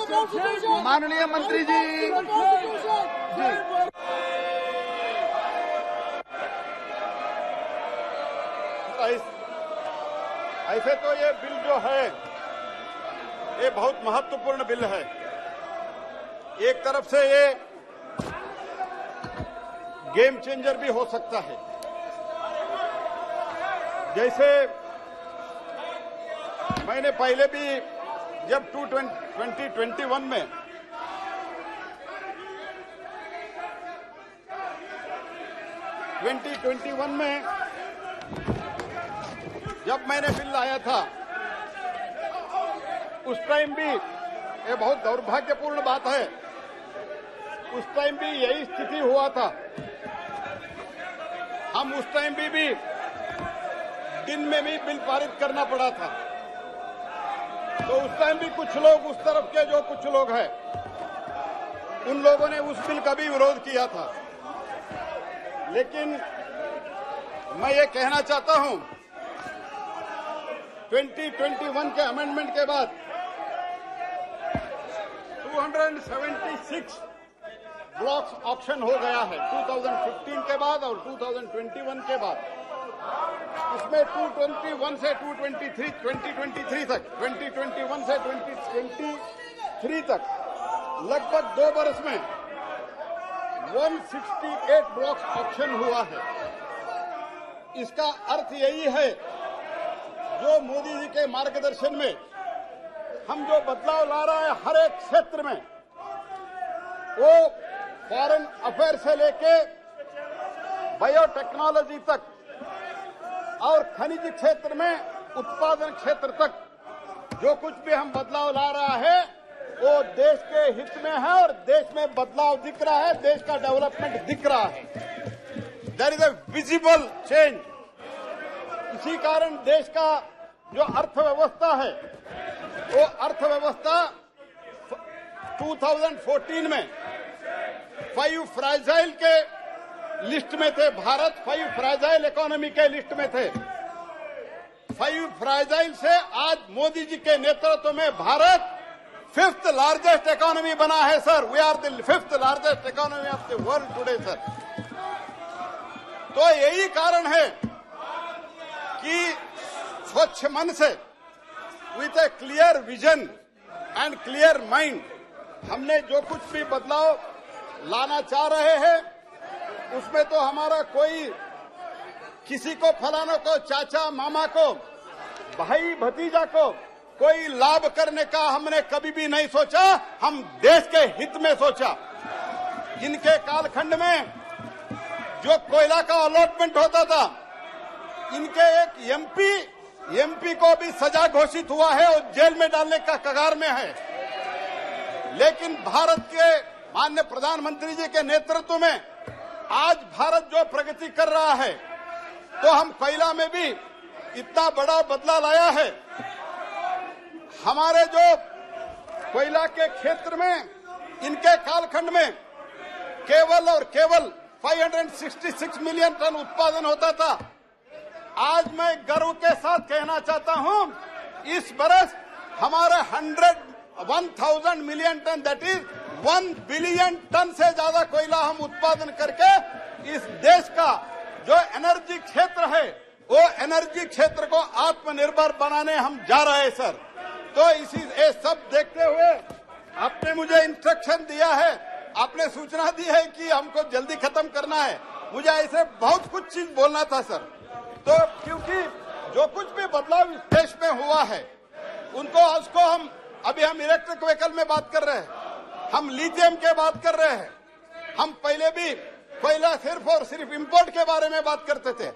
माननीय मंत्री जी ऐसे तो ये बिल जो है ये बहुत महत्वपूर्ण बिल है। एक तरफ से ये गेम चेंजर भी हो सकता है। जैसे मैंने पहले भी जब 2021 में जब मैंने बिल लाया था उस टाइम भी ये बहुत दुर्भाग्यपूर्ण बात है, उस टाइम भी यही स्थिति हुआ था। हम उस टाइम भी दिन में भी बिल पारित करना पड़ा था। तो उस टाइम भी कुछ लोग उस तरफ के जो कुछ लोग हैं उन लोगों ने उस बिल का भी विरोध किया था। लेकिन मैं ये कहना चाहता हूं 2021 के अमेंडमेंट के बाद 276 ब्लॉक्स ऑक्शन हो गया है 2015 के बाद और 2021 के बाद। इसमें 221 से 2023 तक 2021 से 2023 तक लगभग 2 वर्ष में 168 ब्लॉक्स ऑक्शन हुआ है। इसका अर्थ यही है जो मोदी जी के मार्गदर्शन में हम जो बदलाव ला रहे हैं हर एक क्षेत्र में, वो फॉरेन अफेयर से लेके बायोटेक्नोलॉजी तक और खनिज क्षेत्र में उत्पादन क्षेत्र तक जो कुछ भी हम बदलाव ला रहा है वो देश के हित में है और देश में बदलाव दिख रहा है, देश का डेवलपमेंट दिख रहा है। There is a visible change. इसी कारण देश का जो अर्थव्यवस्था है वो अर्थव्यवस्था 2014 में 5 फ्राइजाइल के लिस्ट में थे। भारत 5 फ्राइजाइल इकोनॉमी के लिस्ट में थे। 5 फ्राइजाइल से आज मोदी जी के नेतृत्व में भारत 5th लार्जेस्ट इकोनॉमी बना है sir. We are the 5th largest economy of the world today sir. तो यही कारण है कि स्वच्छ मन से with a clear vision and clear mind हमने जो कुछ भी बदलाव लाना चाह रहे हैं उसमें तो हमारा कोई किसी को फलाना को चाचा मामा को भाई भतीजा को कोई लाभ करने का हमने कभी भी नहीं सोचा। हम देश के हित में सोचा। इनके कालखंड में जो कोयला का अलॉटमेंट होता था इनके एक एमपी को भी सजा घोषित हुआ है और जेल में डालने का कगार में है। लेकिन भारत के माननीय प्रधानमंत्री जी के नेतृत्व में आज भारत जो प्रगति कर रहा है तो हम कोयला में भी इतना बड़ा बदलाव लाया है। हमारे जो कोयला के क्षेत्र में इनके कालखंड में केवल और केवल 566 मिलियन टन उत्पादन होता था। आज मैं गर्व के साथ कहना चाहता हूं इस बरस हमारा 1000 million ton that is 1 billion ton से ज्यादा कोयला हम उत्पादन करके इस देश का जो एनर्जी क्षेत्र है वो एनर्जी क्षेत्र को आत्मनिर्भर बनाने हम जा रहे हैं सर। तो इसी ये सब देखते हुए आपने मुझे इंस्ट्रक्शन दिया है, आपने सूचना दी है कि हमको जल्दी खत्म करना है। मुझे ऐसे बहुत कुछ चीज बोलना था सर। तो क्योंकि जो कुछ भी बदलाव इस देश में हुआ है उसको हम अभी हम इलेक्ट्रिक व्हीकल में बात कर रहे हैं, हम लिथियम के बात कर रहे हैं। हम पहले भी कोयला सिर्फ और सिर्फ इंपोर्ट के बारे में बात करते थे।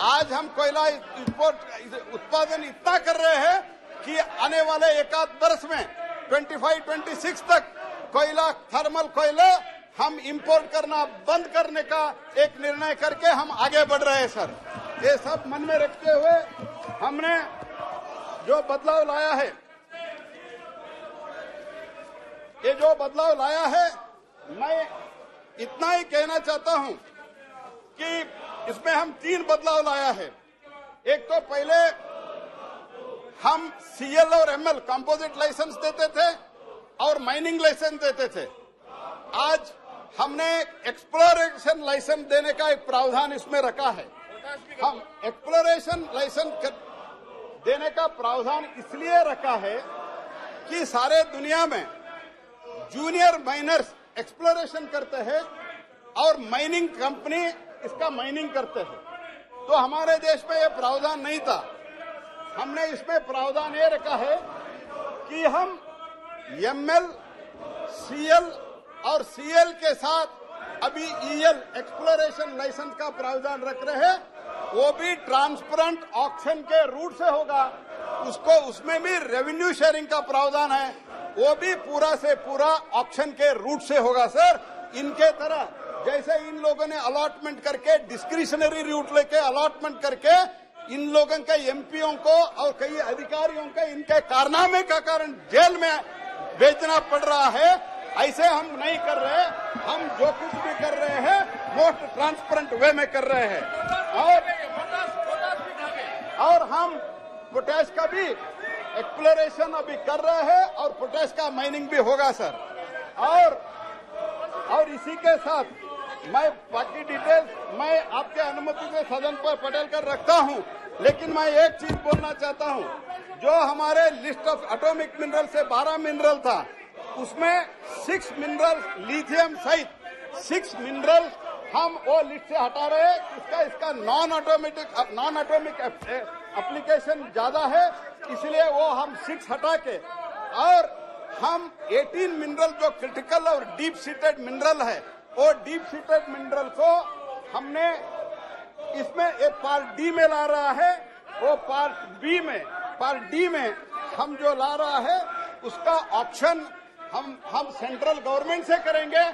आज हम कोयला इंपोर्ट उत्पादन इतना कर रहे हैं कि आने वाले 1-8 वर्ष में 25-26 तक कोयला थर्मल कोयला हम इंपोर्ट करना बंद करने का एक निर्णय करके हम आगे बढ़ रहे हैं सर। ये सब मन में रखते हुए हमने जो बदलाव लाया है मैं इतना ही कहना चाहता हूं कि इसमें हम 3 बदलाव लाया है। एक तो पहले हम CL और ML कंपोजिट लाइसेंस देते थे, और माइनिंग लाइसेंस देते थे। आज हमने एक्सप्लोरेशन लाइसेंस देने का एक प्रावधान इसमें रखा है। हम एक्सप्लोरेशन लाइसेंस देने का प्रावधान इसलिए रखा है कि सारे दुनिया में जूनियर माइनर्स एक्सप्लोरेशन करते हैं और माइनिंग कंपनी इसका माइनिंग करते हैं। तो हमारे देश में ये प्रावधान नहीं था। हमने इसमें प्रावधान ये रखा है कि हम एमएल, सीएल और सीएल के साथ अभी ईएल एक्सप्लोरेशन लाइसेंस का प्रावधान रख रहे हैं। वो भी ट्रांसपेरेंट ऑक्शन के रूट से होगा। उसमें भी रेवेन्यू शेयरिंग का प्रावधान है। वो भी पूरा से पूरा ऑक्शन के रूट से होगा सर। इनके तरह जैसे इन लोगों ने अलॉटमेंट करके डिस्क्रिशनरी रूट लेके अलॉटमेंट करके इन लोगों के एमपीओ को और कई अधिकारियों के इनके कारनामे का कारण जेल में भेजना पड़ रहा है, ऐसे हम नहीं कर रहे। हम जो कुछ भी कर रहे हैं मोस्ट ट्रांसपेरेंट वे में कर रहे हैं। और हम पोटैश का भी एक्सप्लोरेशन अभी कर रहे हैं और पोटैश का माइनिंग भी होगा सर। और इसी के साथ मैं बाकी डिटेल्स मैं आपके अनुमति से सदन पर पटेल कर रखता हूं, लेकिन मैं एक चीज बोलना चाहता हूं। जो हमारे लिस्ट ऑफ एटॉमिक मिनरल से 12 मिनरल था, उसमें 6 मिनरल लिथियम सहित 6 मिनरल हम वो लिस्ट से हटा रहे हैं। इसका नॉन एटॉमिक एप्लीकेशन ज्यादा है, इसलिए वो हम 6 हटा के और हम 18 मिनरल जो क्रिटिकल और डीप सीटेड मिनरल है, वो डीप सीटेड मिनरल को हमने इसमें एक पार्ट डी में ला रहा है। वो पार्ट डी में हम जो ला रहा है उसका ऑप्शन हम सेंट्रल गवर्नमेंट से करेंगे।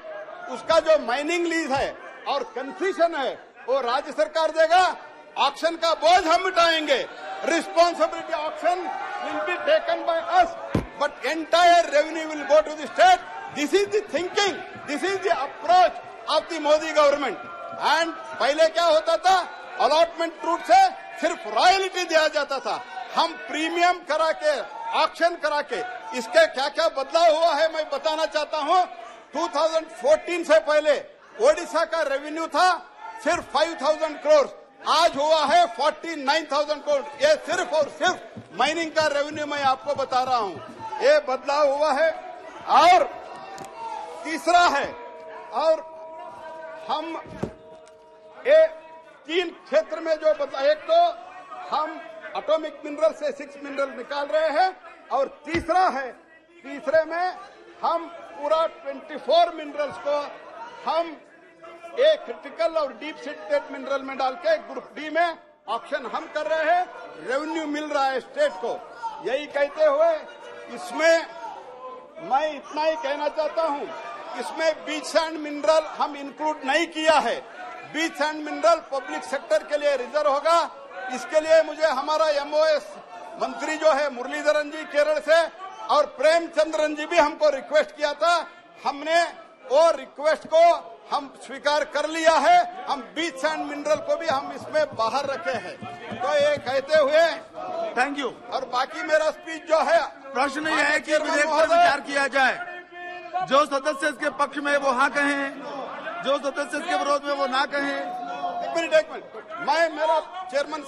उसका जो माइनिंग लीज है और कंसेशन है वो राज्य सरकार देगा। ऑक्शन का बोझ हम उठाएंगे। Responsibility auction will be taken by us, but entire revenue will go to the state. This is the thinking, this is the approach of the Modi government. And पहले क्या होता था, अलॉटमेंट रूट से सिर्फ रॉयल्टी दिया जाता था। हम प्रीमियम करा के ऑक्शन करा के इसके क्या क्या बदलाव हुआ है मैं बताना चाहता हूं। 2014 से पहले ओडिशा का रेवेन्यू था सिर्फ 5,000 करोड़, आज हुआ है 49,000 करोड़। ये सिर्फ और सिर्फ माइनिंग का रेवेन्यू मैं आपको बता रहा हूं, ये बदलाव हुआ है। और तीसरा है, और हम ये 3 क्षेत्र में जो बदलाव, एक तो हम एटॉमिक मिनरल से 6 मिनरल निकाल रहे हैं, और तीसरे में हम पूरा 24 मिनरल्स को हम एक क्रिटिकल और डीप सीटेड मिनरल में डाल के ग्रुप डी में ऑक्शन हम कर रहे हैं। रेवेन्यू मिल रहा है स्टेट को। यही कहते हुए इसमें मैं इतना ही कहना चाहता हूं, इसमें बीच सैंड मिनरल हम इंक्लूड नहीं किया है। Beach sand mineral public sector के लिए रिजर्व होगा। इसके लिए मुझे हमारा एमओएस मंत्री जो है मुरलीधरन जी केरल से और प्रेमचंद्रन जी भी हमको रिक्वेस्ट किया था। हमने वो रिक्वेस्ट को हम स्वीकार कर लिया है। हम बीच सैंड मिनरल को भी हम इसमें बाहर रखे हैं। तो ये कहते हुए थैंक यू। और बाकी मेरा स्पीच जो है, प्रश्न यह है कि विधेयक पर विचार किया जाए। जो सदस्य इसके पक्ष में वो हाँ कहें, जो सदस्य इसके विरोध में वो ना कहें। एक मिनट मैं मेरा चेयरमैन